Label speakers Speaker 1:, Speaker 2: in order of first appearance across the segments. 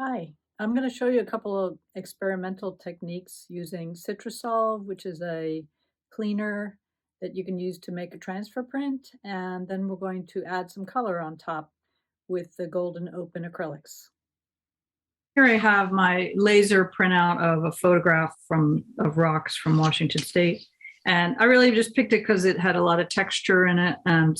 Speaker 1: Hi, I'm going to show you a couple of experimental techniques using Citrasolv, which is a cleaner that you can use to make a transfer print. And then we're going to add some color on top with the golden open acrylics. Here I have my laser printout of a photograph of rocks from Washington State. And I really just picked it because it had a lot of texture in it. And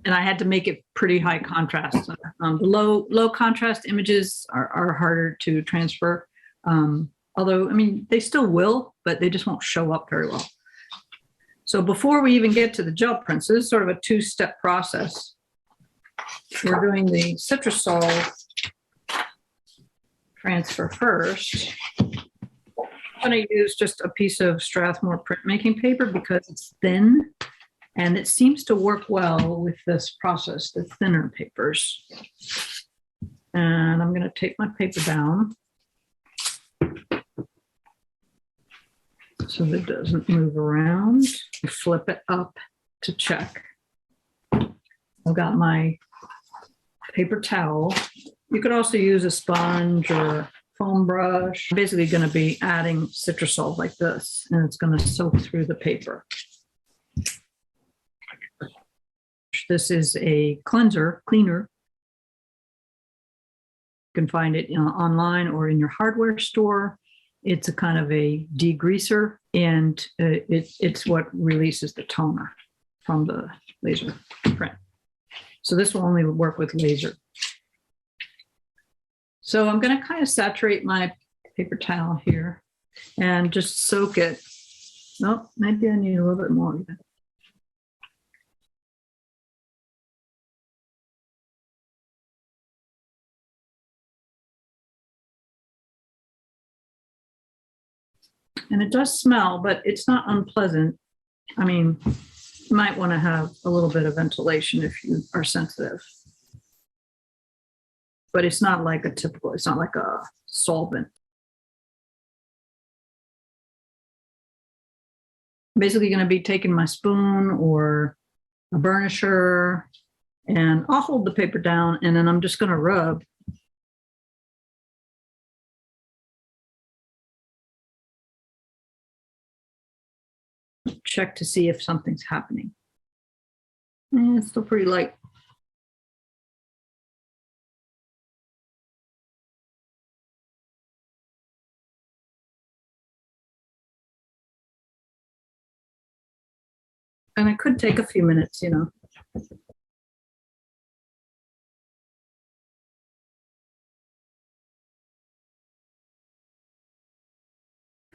Speaker 1: I had to make it pretty high contrast. Low contrast images are harder to transfer. Although, I mean, they still will, but they just won't show up very well. So before we even get to the gel prints, this is sort of a two-step process. We're doing the Citrasolv Transfer first. I'm going to use just a piece of Strathmore printmaking paper because it's thin and it seems to work well with this process, the thinner papers. And I'm going to take my paper down so that it doesn't move around. Flip it up to check. I've got my paper towel. You could also use a sponge or foam brush. I'm basically going to be adding Citrasolv like this, and it's going to soak through the paper. This is a cleaner. You can find it online or in your hardware store. It's a kind of a degreaser, and it's what releases the toner from the laser print. So this will only work with laser. So I'm going to kind of saturate my paper towel here and just soak it. Nope, maybe I need a little bit more even. And it does smell, but it's not unpleasant. I mean, you might want to have a little bit of ventilation if you are sensitive. But it's not like it's not like a solvent. I'm basically going to be taking my spoon or a burnisher, and I'll hold the paper down, and then I'm just going to rub. Check to see if something's happening. And it's still pretty light. And it could take a few minutes,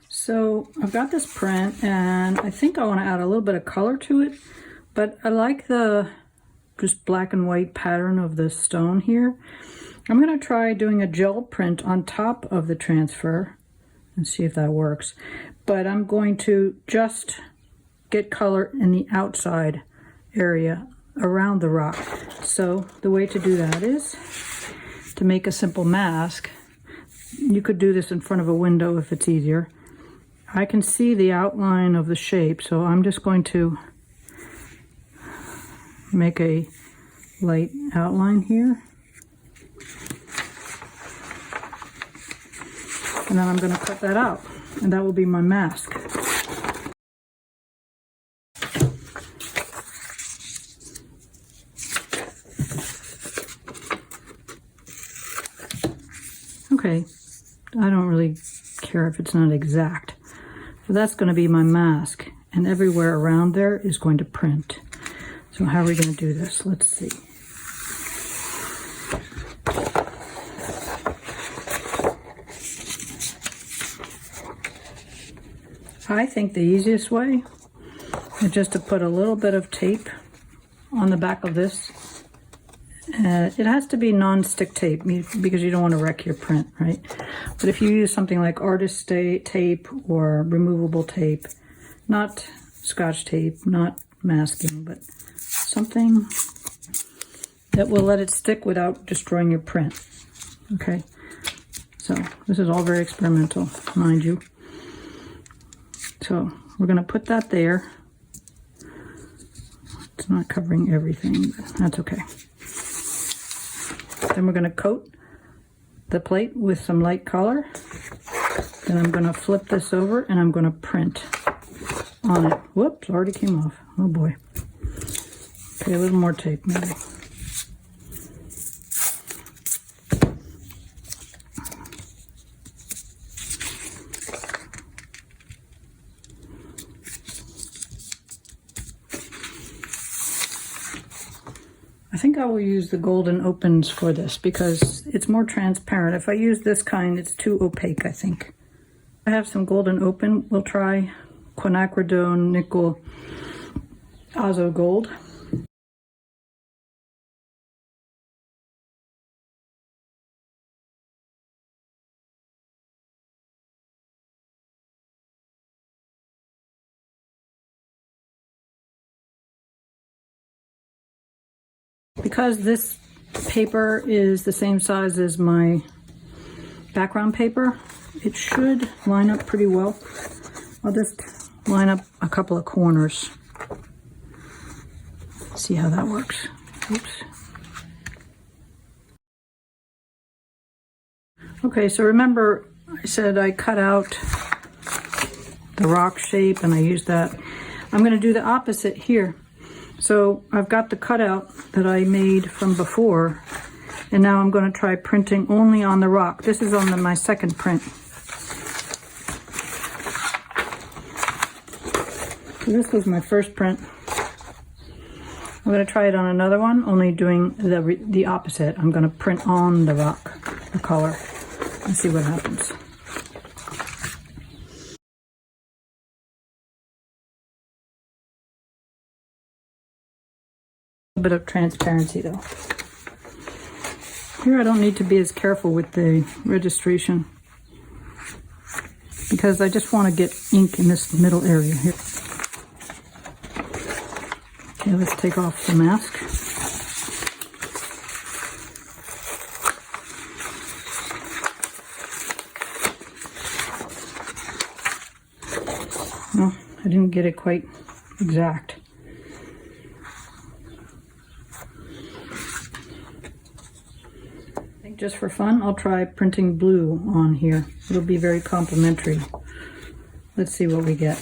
Speaker 1: So I've got this print, and I think I want to add a little bit of color to it, but I like the just black and white pattern of the stone here. I'm going to try doing a gel print on top of the transfer and see if that works. But I'm going to just get color in the outside area around the rock. So the way to do that is to make a simple mask. You could do this in front of a window if it's easier. I can see the outline of the shape, so I'm just going to make a light outline here. And then I'm going to cut that out, and that will be my mask. Okay, I don't really care if it's not exact. So that's going to be my mask, and everywhere around there is going to print. So how are we going to do this? Let's see. I think the easiest way is just to put a little bit of tape on the back of this. It has to be non-stick tape because you don't want to wreck your print, right? But if you use something like artist tape or removable tape, not Scotch tape, not masking, but something that will let it stick without destroying your print. Okay, so this is all very experimental, mind you. So we're going to put that there. It's not covering everything, but that's okay. Then we're going to coat the plate with some light color. Then I'm going to flip this over and I'm going to print on it. Whoops, already came off. Oh boy. Okay, a little more tape maybe. I think I will use the golden opens for this because it's more transparent. If I use this kind, it's too opaque, I think. I have some golden open. We'll try quinacridone nickel azo gold. Because this paper is the same size as my background paper, it should line up pretty well. I'll just line up a couple of corners. See how that works. Oops. Okay, so remember I said I cut out the rock shape and I used that. I'm going to do the opposite here. So I've got the cutout that I made from before, and now I'm going to try printing only on the rock. This is on my second print. So this was my first print. I'm going to try it on another one, only doing the opposite. I'm going to print on the rock, the color, and see what happens. A bit of transparency though. Here I don't need to be as careful with the registration because I just want to get ink in this middle area here. Okay, let's take off the mask. No, I didn't get it quite exact. Just for fun, I'll try printing blue on here. It'll be very complimentary. Let's see what we get.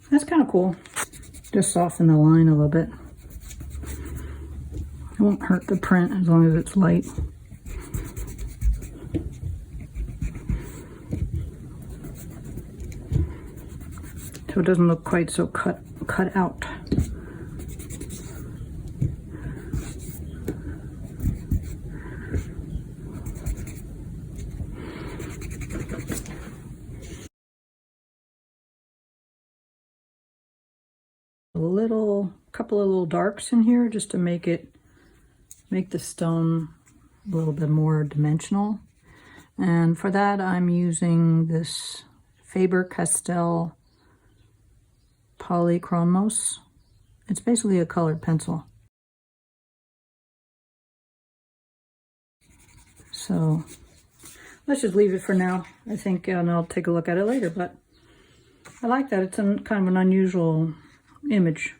Speaker 1: That's kind of cool. Just soften the line a little bit. It won't hurt the print as long as it's light. So it doesn't look quite so cut out. Couple of little darks in here just to make the stone a little bit more dimensional. And for that I'm using this Faber-Castell Polychromos. It's basically a colored pencil. So let's just leave it for now, I think, and I'll take a look at it later. But I like that. It's kind of an unusual image.